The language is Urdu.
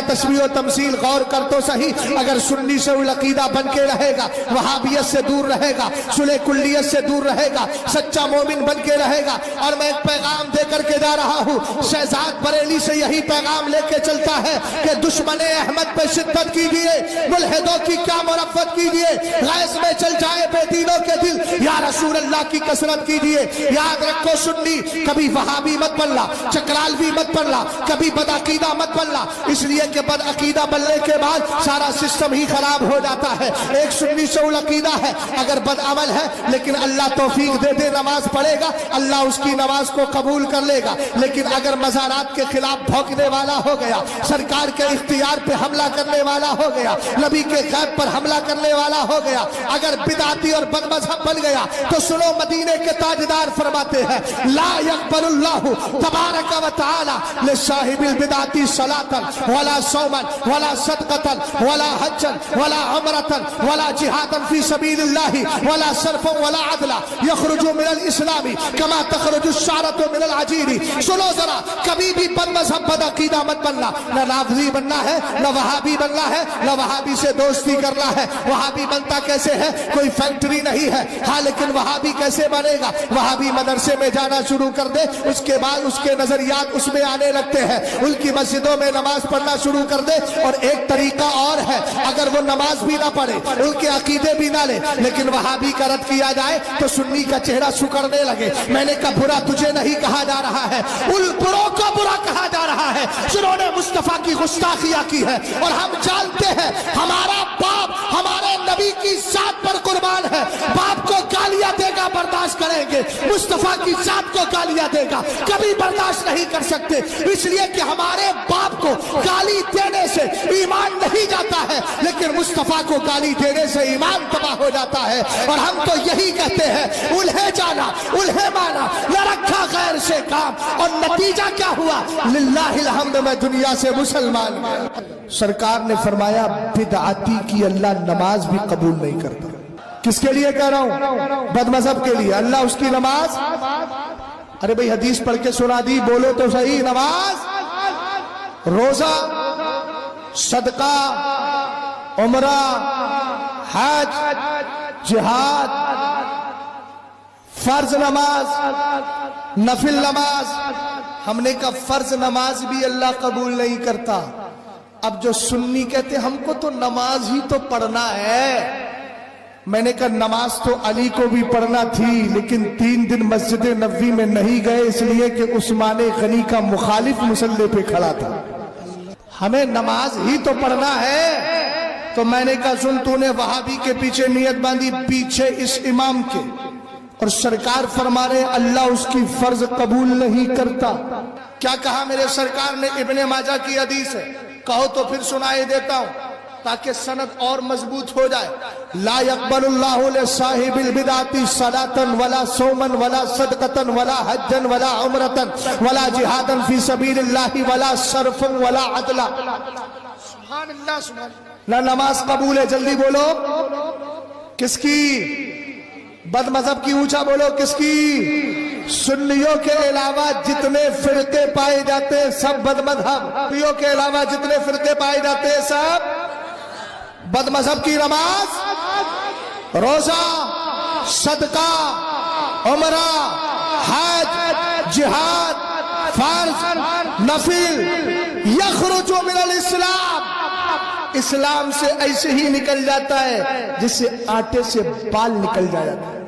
تشبیہ و تمثیل غور کر تو صحیح، اگر سنی سے العقیدہ بن کے رہے گا، وہابیت سے دور رہے گا، صلح کلیت سے دور رہے گا، سچا مومن بن کے رہے گا۔ اور میں ایک پیغام دے کر کے جا رہا ہوں، شہزاد بریلی سے یہی پیغام لے کے چلتا ہے کہ دشمن احمد پہ شدت کیجئے، ملحدوں کی کیا مرفت کیجئے، غیظ میں چل جائے بے دینوں کے دل، یا رسول اللہ کی کثرت کیجئے۔ یاد رکھو سنی کبھی وہابی مت بننا، چکرالوی مت بننا، کبھی بدعقیدہ مت بننا، اس لیے کہ بدعقیدہ بننے کے بعد سارا سسٹم ہی خراب ہو جاتا ہے۔ ایک سنی سے العقیدہ ہے، اگر بدعمل ہے لیکن اللہ توفیق دے دے نماز پڑھے گا، اللہ اس کی نماز کو قبول کر لے گا، لیکن اگر مزارات کے خلاف بھونکنے والا ہو گیا، سرکار کے اختیار پہ حملہ کرنے والا ہو گیا، نبی کے غیب پر حملہ کرنے والا ہو گیا، اگر بدعتی اور بد مذہب بن گیا، تو سنو مدینے کے تاجدار فرماتے ہیں لا يقبل اللہ تبارک و تعالی لصاحب البدعۃ صلاۃ ولا صوما ولا صدقۃ ولا حجا ولا عمرۃ ولا جہادا فی سبیل اللہ ولا صرفا ولا عدلا یخرج من الاسلام کما تخرج الشعرۃ من العجین۔ سنو ذرا، کبھی بھی بد مذہب بد عقیدہ مت بننا، نہ رافضی بننا ہے، نہ وہابی بننا ہے، نہ وہابی سے دوستی کرنا ہے۔ وہابی بنتا کیسے ہے؟ کوئی فیکٹری نہیں ہے، ہاں لیکن وہابی کیسے بنے گا؟ وہابی مدرسے میں جانا شروع کر دے، اس کے بعد اس کے نظریات اس میں آنے لگتے ہیں، ان کی مسجدوں میں نماز پڑھنا شروع کر دے۔ اور ایک طریقہ اور ہے، اگر وہ نماز بھی نہ پڑھے، ان کے عقیدے بھی نہ لے، لیکن وہابی کا رد کیا جائے تو سنی کا چہرہ سکڑنے لگے۔ میں نے کہا برا تجھے نہیں کہا جا رہا ہے، ان بروں کو برا کہا جا رہا ہے جنہوں نے مصطفیٰ کی گستاخیاں کی ہے۔ اور ہم جانتے ہیں ہمارا باپ ہمارے نبی کی ذات پر قربان ہے، باپ کو گالیاں دے گا برداشت کریں گے، مصطفیٰ کی ذات کو گالیاں دے گا کبھی برداشت نہیں کر سکتے، اس لیے کہ ہمارے باپ کو گالی دینے سے ایمان نہیں جاتا ہے، لیکن مصطفیٰ کو گالی دینے سے ایمان تباہ ہو جاتا ہے۔ اور ہم تو یہی کہتے ہیں الہیں جانا الہیں مانا، نہ رکھا غیر سے کام، اور نتیجہ کیا ہوا؟ للہ الحمد میں دنیا سے مسلمان۔ سرکار نے فرمایا بدعتی کی اللہ نماز بھی قبول نہیں کرتا۔ کس کے لیے کہہ رہا ہوں؟ بد مذہب کے لیے اللہ اس کی نماز، ارے بھئی حدیث پڑھ کے سنا دی، بولو تو صحیح، نماز، روزہ، صدقہ، عمرہ، حج، جہاد، فرض نماز، نفل نماز۔ ہم نے کہا فرض نماز بھی اللہ قبول نہیں کرتا۔ اب جو سنی کہتے ہم کو تو نماز ہی تو پڑھنا ہے، میں نے کہا نماز تو علی کو بھی پڑھنا تھی، لیکن 3 دن مسجد نبوی میں نہیں گئے اس لیے کہ عثمان غنی کا مخالف مصلی پہ کھڑا تھا۔ ہمیں نماز ہی تو پڑھنا ہے۔ تو میں نے کہا سن، تو نے وہابی کے پیچھے نیت باندھی، پیچھے اس امام کے، اور سرکار فرما رہے اللہ اس کی فرض قبول نہیں کرتا۔ کیا کہا میرے سرکار نے؟ ابن ماجہ کی حدیث ہے، کہو تو پھر سنائے دیتا ہوں تاکہ سند اور مضبوط ہو جائے۔ لا يقبل اللہ لصاحب البدعۃ صلاۃ ولا صوما ولا صدقۃ ولا حجا ولا عمرۃ ولا جہادا فی سبیل اللہ ولا صرفا ولا عدلا۔ سبحان اللہ، سبحان اللہ۔ نہ نماز قبول ہے، جلدی بولو، کس کی؟ بد مذہب کی، اونچا بولو، کس کی؟ سنیوں کے علاوہ جتنے فرقے پائے جاتے ہیں سب بد مذہب، سنیوں کے علاوہ جتنے فرقے پائے جاتے ہیں سب بد مذہب کی نماز، روزہ، صدقہ، عمرہ، حج، جہاد، فرض، نفل، یخرج من الاسلام، اسلام سے ایسے ہی نکل جاتا ہے جس سے آٹے سے بال نکل جاتا ہے۔